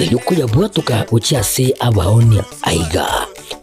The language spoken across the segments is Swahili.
yuko yabwatuka ucyase abahonya aiga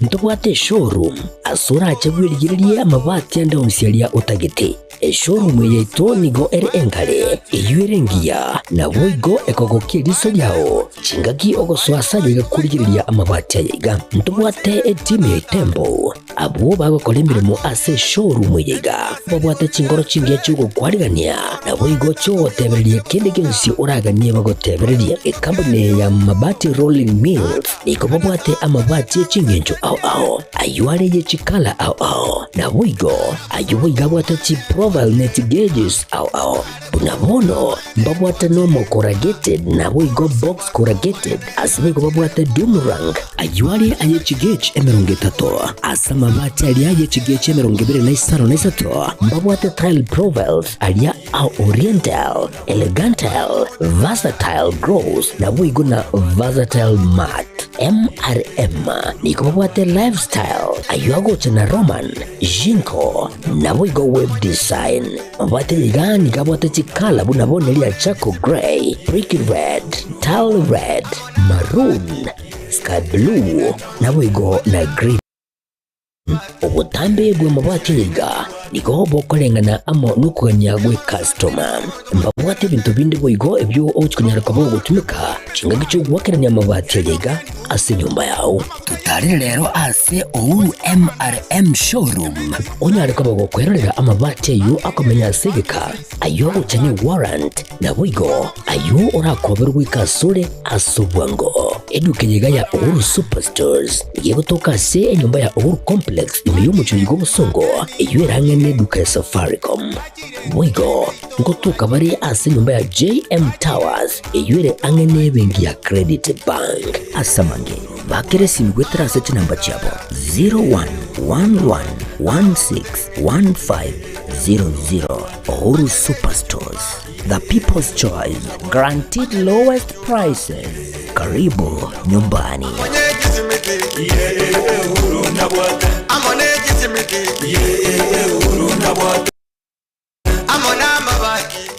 ntubwate showroom asura achabwirigiriye amabati andonsialia utagete showroom yeto nigo engale iyurengia na boigo ekogokiriso yao chingaki ogoswasa yiga kurigiriya amabati yiga ntubwate team tembo abo bagokora imirimo ase showroom yiga babwate chingoro chingiye cyugo kwarigania na boigo cyo tebereriye kende gensi uraganie bagotebereriye company ya mabati rolling mills niko babwate amabati chingenjo ao ayuare ye chikala ao na boigo ayuiga bwate chi profile net gauges ao bunabono babwate normal corrugated na boigo box corrugated asibigo babwate dumrang ayuare aye chigage emerongetato asama mabati ali aye chigage emerongibere na Isano na Isato babwate tile profiles alia au oriental elegantal versatile gross na boigo na versatile mat MRM niko babwate lifestyle ayuago chana roman jinko na boigo web design babwate yigani kabwate chikala bunabone lia chako gray brick red tile red maroon sky blue na boigo na green obutambe bwe mabwate yiga niko bokolengana amo nukuganya gwe customer mbabwate bintu bindi boigo ebyo ochikunyara kabo gutumika chinga gicho gwakeranya amabati yiga ase nyumba yao tutari rero ase MRM showroom onyari kabo gukwerera amabati yu akomenya asegeka ayo guchani warrant na boigo ayo orakoberwa ikasure asubwango eduke yiga ya Uhuru Superstores yego toka se nyumba ya Uhuru Complex imiyumucho yigo busongo iyo erange neduka ya Safaricom boigo ngotuka bari ase nyumba ya JM Towers iyo angene bengi ya Credit Bank asamange bakere simgwetera ase namba chabo 0111161500 Uhuru Superstores, the people's choice, guaranteed lowest prices. Karibu nyumbani. I'm on